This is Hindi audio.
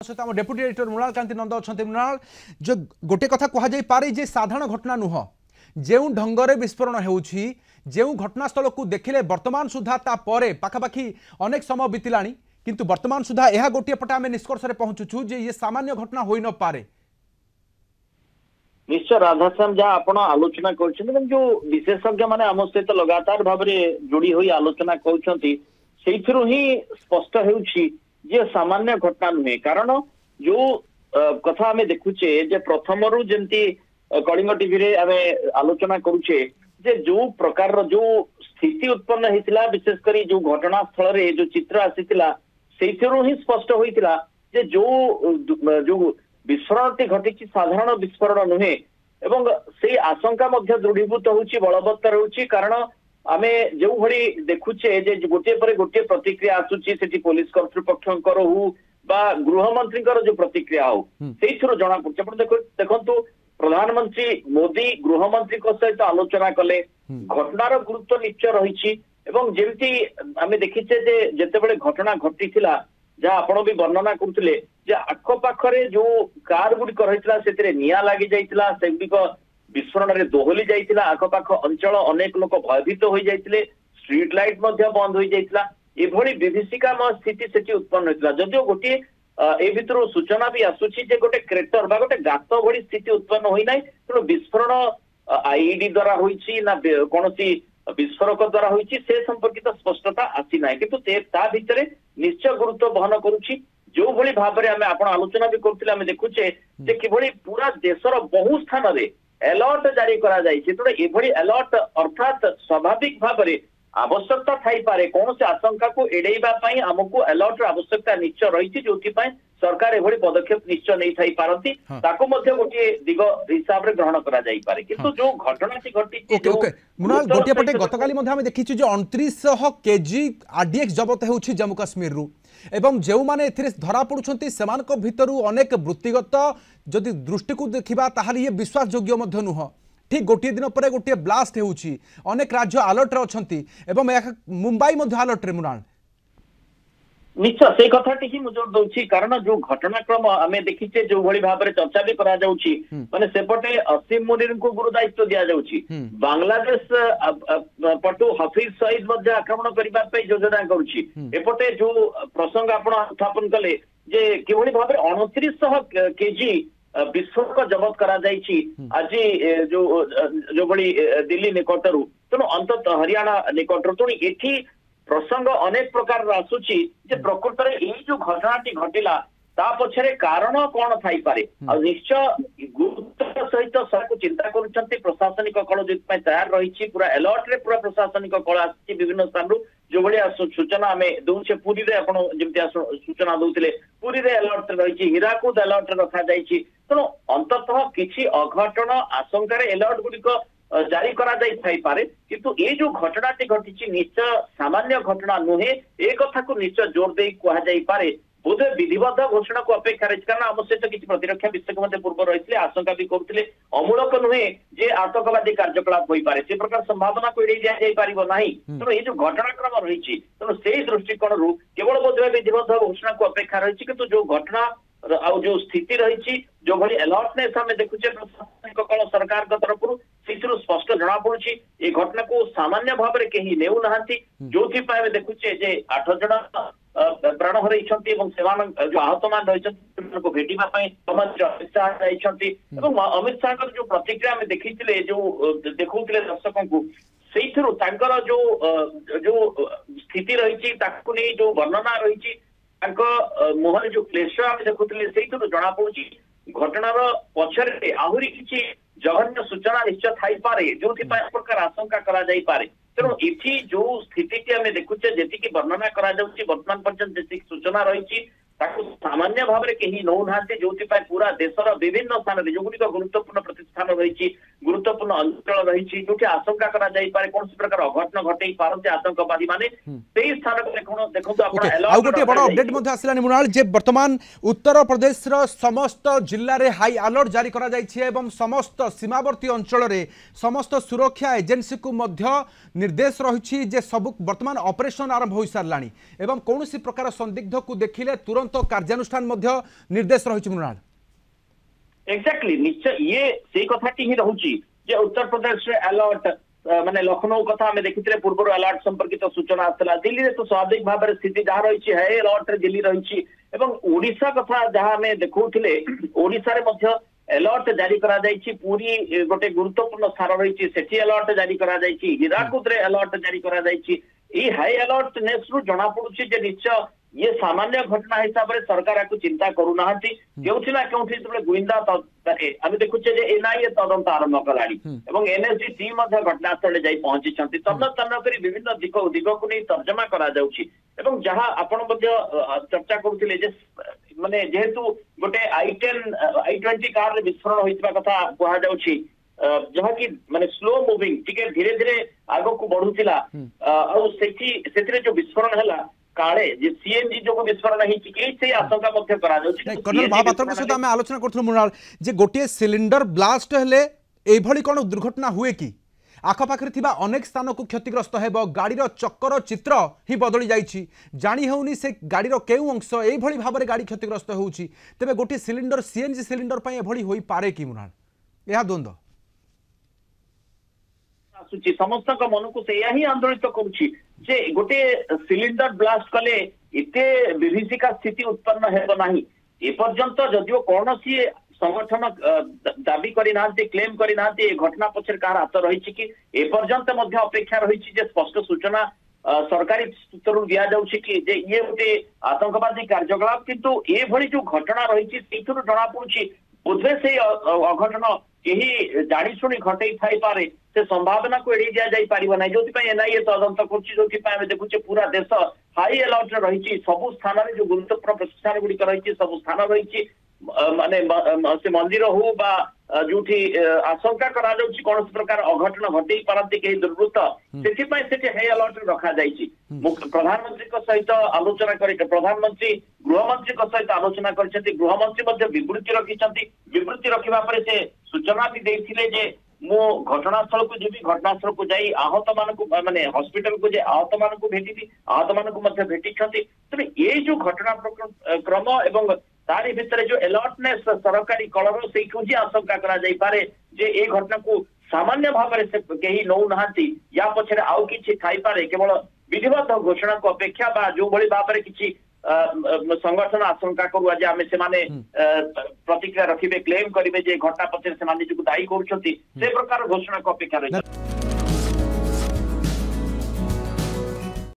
सहित आम डेप्यूटी एडिटर मृणाल कांति नंद अच्छा मृणाल जो गोटे कथा कह पारे जे साधारण घटना नुह जो ढंगरे विस्फोरण होउछि जो घटनास्थल को देखिले वर्तमान सुधा तापर पाखापाखि अनेक समय बीतला किंतु वर्तमान सुधा यह गोटे पटे आम निष्कर्ष पहुंचुछु जे ये सामान्य घटना होई न पारे। निश्चय राधाश्याम जहाँ आपण आलोचना कर जो विशेषज्ञ मैंने आम सहित लगातार भाव में जोड़ी हुई आलोचना कर स्पष्ट हो सामान्य घटना नुहे कारण जो कथा आम देखुचे जे प्रथम रु जमती कलिंग टीवी रे आम आलोचना करुचे जे जो प्रकार जो स्थिति उत्पन्न होता विशेषकर जो घटनास्थल रे जो चित्र आसीला से ही स्पष्ट होता जे जो विस्फोरण घटी साधारण विस्फोरण नुहे एवं से आशंका दृढ़ीभूत होची बलवत्तर होची कारण आमे जो भली देखुचे जे गोटे पर गोटे प्रतिक्रिया आसुची सेठी पुलिस कर्तृपक्षंकर हो बा गृह मंत्री जो प्रतिक्रिया हो से जना पड़े देखु प्रधानमंत्री मोदी गृह मंत्री सहित आलोचना कले घटनार गुरुत्व निश्चय रही जमती आम देखीचे जेते घटना घटी जहाँ आपण भी वर्णना करते आखपाखे जो कार गुड़िक रही निया लगी जाइला से गुड़िक विस्फोरण में दोहली जाइला आखपाख अंचल अनेक लोक भयभीत हो जाते स्ट्रीट लाइट बंद हो जाइला एभली विभीषिकामय स्थिति सेठी उत्पन्न होता जदिव गोटे ए भितर सूचना भी आसूची जे गोटे क्रेटर बा गोटे गात भली स्थिति उत्पन्न होई नाही तेणु विस्फोरण आईडी द्वारा होईची ना कौन विस्फोरक द्वारा होईची से संपर्कित स्पष्टता आसी ना किंतु ता भितर निश्चय गुरुत्व बहन करुची जो भली भाव में आपण आलोचना भी करथिले आमे देखुचे जे किभली पूरा देशर बहु स्थान रे अलर्ट जारी करा जाइछि तेणु एभली अलर्ट अर्थात स्वाभाविक भाव में आवश्यकता थाई पारे कौन से आशंका को एड़ेबा पई हमको अलर्ट आवश्यकता निश्चय रही जो सरकार एभली पदक्षेप निश्चय नहीं थाई पारती ताको मध्ये गोटे दिग हिसाब रे ग्रहण करा जाई पारे किंतु जो घटनाटी घटी ओके ओके मुनाल गोटे पटे गतकाली मध्ये हम देखिछु जे 2900 केजी आरडीएक्स जबत हेउछि जम्मू काश्मीर रु एवं जो माने एथिरे धरा पडुछंती सेमानक भितरु अनेक वृत्तिगत जदि दृष्टि को देखिबा ताहाली ये विश्वास योग्य मध्ये नुह ठीक गोटे दिन पर गोटे ब्लास्ट होउछि अनेक राज्य अलर्ट रे अछंती एवं मुंबई मध्ये अलर्ट रे मुनाल निश्चय से कथाटी ही मुझे दौची कारण जो घटनाक्रम आम देखीचे जो भली भाव में चर्चा भी करा जाउची माने सेपटे असीम मुनीर को गुरु दायित्व दिया जाउची बांग्लादेश पटु हफीज सईद मध्ये आक्रमण करबा पे योजना करूची एपटे जो प्रसंग आपण उत्थापन कले जे किभली भाव में 2900 केजी विस्फोरक जबत करा जाइछि आज जो बड़ी दिल्ली निकटरू तेणु अंत हरियाणा निकटरू तेणु एठी प्रसंग अनेक प्रकार आसूची जे प्रकृत में यही जो घटनाटी घटिला ता पछरे कारण कौन थाई पारे निश्चय गुरुत्व सहित सबको चिंता करुछंती प्रशासनिक कल जो तैयार रही पूरा अलर्ट रे पूरा प्रशासनिक कल आसी विभिन्न स्थान जो भाया सूचना आम दौचे पुरी रे आपण जमती सूचना दौले पुरी रे अलर्ट रही हीराकुद अलर्ट रखा जाइछि तेणु अंततः किछि अघटन आशंकार अलर्ट गुड़िक जारी करा जाई पारे किंतु ये जो घटनाटी घटी निश्चय सामान्य घटना नुहे ए कथा को निश्चय जोर दे कह जाई पारे बोधे विधिबद्ध घोषणा को अपेक्षा रही कारण आम सहित किसी प्रतिरक्षा विशेषज्ञ पूर्व रही आशंका भी करते अमूलक नुहे जे आतंकवादी कार्यकलाप हो पारे से प्रकार संभावना को एड़े दि पार ना तेणु ये जो घटनाक्रम रही तेणु से दृष्टिकोण रू केवल बोधे विधिबद्ध घोषणा को अपेक्षा रही किंतु जो घटना जो स्थिति रही जो भली अलर्टनेस आम देखुचे प्रशासनिक कल सरकार तरफ से स्पष्ट जना पड़ी ये घटना को सामान्य भाव में कहीं नेउ नहांती जो देखुचे जे 8 जन प्राण हरई जो आहत मान रही भेटा अमित शाह जाइछंती अमित शाह जो प्रतिक्रिया में देखी जो देखौतिले दर्शकों को से जो स्थिति रही जो वर्णना रही मुहर जो क्लेश आम देखुले से जना पड़ी घटनार पछरे आहुरी किसी जघन्य सूचना निश्चय थाई पारे जो प्रकार आशंका करा जाई पारे तेणु इथि जो स्थिति आम देखुचे जी वर्णना करा वर्तमान पर्यंत जी सूचना रही सामान्य भाव में कहीं नौ ना जो पूरा देशर विभिन्न स्थान जो गुड़िक गुरुत्वपूर्ण प्रतिष्ठान रही गुरुत्वपूर्ण अंचल रही जो आशंका करा जाई पारे कौन प्रकार अघटन घटई पारते आतंकवादी माने स्थान देखो गोटे बड़ अपडेट आसलानी मृणाल जे वर्तमान उत्तर प्रदेश समस्त जिले में हाई अलर्ट जारी करा जाइछि एवं समस्त सीमावर्ती अंचल में समस्त सुरक्षा एजेंसी को निर्देश रही जे सब वर्तमान ऑपरेशन आरंभ हो सारानी एवं कौन प्रकार संदिग्ध को देखिले तुरंत पर्यंत कार्यानुष्ठान निर्देश रही मृणाल। एक्जाक्टली निश्चय ये से कथाटी ही रहुची जे उत्तर प्रदेश रे अलर्ट माने लखनऊ कथा आम देखिए पूर्व अलर्ट संपर्कित सूचना आसला दिल्ली रे तो स्वाभाविक भाव में स्थिति जहाँ रही है अलर्ट रे दिल्ली रही ओडिशा कथा जहाँ आम देखुले ओडिशा रे मध्य अलर्ट जारी करा जायछि पूरी गोटे गुरुत्वपूर्ण स्थान रही सेठी अलर्ट जारी करा जायछि हीराकुद रे अलर्ट जारी करा जायछि ई हाई अलर्ट नेस रु जना पड़ुछि जे निश्चय ये सामान्य घटना हिसाब से सरकार आपको चिंता करूना केउथि ना केउथि जब गुइंदा आम देखुचे जे एनआईए तदंत आरंभ कलानी एवं एनएसजी टीम घटनास्थल जाई पहुंची तन्न तन्न करी विभिन्न दिग को नहीं तर्जमा करा जाउछि एवं जहां आपण मध्य चर्चा करुथिले जे माने जेहेतु गोटे i20 कार विस्फोरण होइतबा कथा कहा जाउछि जहाँ की माने स्लो मूविंग टिके धीरे धीरे आगो को बढ़ुथिला और सेठी जो विस्फोरण हला काले जे सीएनजी जो विस्फोरण ही आशंका मध्य करा जाउछि। कर्नल महापात्र सहित आम आलोचना करथुल मृणाल जे गोटे सिलिंडर ब्लास्ट हेले एभली कोन दुर्घटना हुए कि आखपाखे थिबा अनेक स्थान को क्षतिग्रस्त हेबो गाड़ीर चक्कर चित्र ही बदली जाइछि जानी हेउनी से गाड़ीर केउ अंश एभली भाबरे गाड़ी क्षतिग्रस्त होउछि तबे गोटे सिलिंडर सीएनजी सिलिंडर पय एभली होई पारे कि मृणाल यह द्वंद्व समस्त मन को ही आंदोलित करुछि जे गोटे सिलिंडर ब्लास्ट कले इते विभीषिका स्थिति उत्पन्न हेबो नाही एपर्यंत जदियो कौनसी संगठन दाबी करिना क्लेम करिना घटना पछर कार हाथ रही कि एपर्यंत मध्य अपेक्षा रही स्पष्ट सूचना सरकारी सूत्र दिया जाउछि कि जे ये गोटे आतंकवादी कार्यकलाप किंतु ए भली जो घटना रही सेठुर जना पड़ुछि बोधे से अघटन यही जानी शुणी घटई थाई पारे से संभावना को एड़ी दिया जाई परिबो नै जोति पय एनआईए तदंत करछि जोति पय हम देखुचे पूरा देश हाई अलर्ट रही सब स्थान रे जो गुरुत्वपूर्ण प्रतिष्ठान गुडी रही सब स्थान रही माने से मंदिर हो बा जोठी आशंका करा जाउछि कोन प्रकार अघटन घटई पारंती के दुर्वृत्त सेति पय सेति हाई अलर्ट रखा जाइछि प्रधानमंत्री को सहित आलोचना करि प्रधानमंत्री गृहमंत्री को सहित आलोचना करछथि गृहमंत्री मध्ये विवृत्ति रखिछथि विवृत्ति रखिबा परे से सूचना भी देथिले जे मो घटनास्थल को जीवी घटनास्थल को जाई आहत मान को माने हॉस्पिटल को जे आहत मान को भेटी आहत मान को मध्ये भेटी तबे ये जो घटना क्रम एवं तारी भितर जो अलर्टनेस सरकारी कलर से आशंका करा जाई पारे जे ए घटना को सामान्य भाव में से कहीं नौ नहांती या पछरे आउ किछि थाई पारे केवल विधिवत घोषणा को अपेक्षा बा जो भली भाव में किछि संगठन आशंका करू आज आम से प्रतिक्रिया रखिबे क्लेम करिवे जे घटना पछरे से माने जो दायी करूछंती से प्रकार घोषणा को अपेक्षा रही।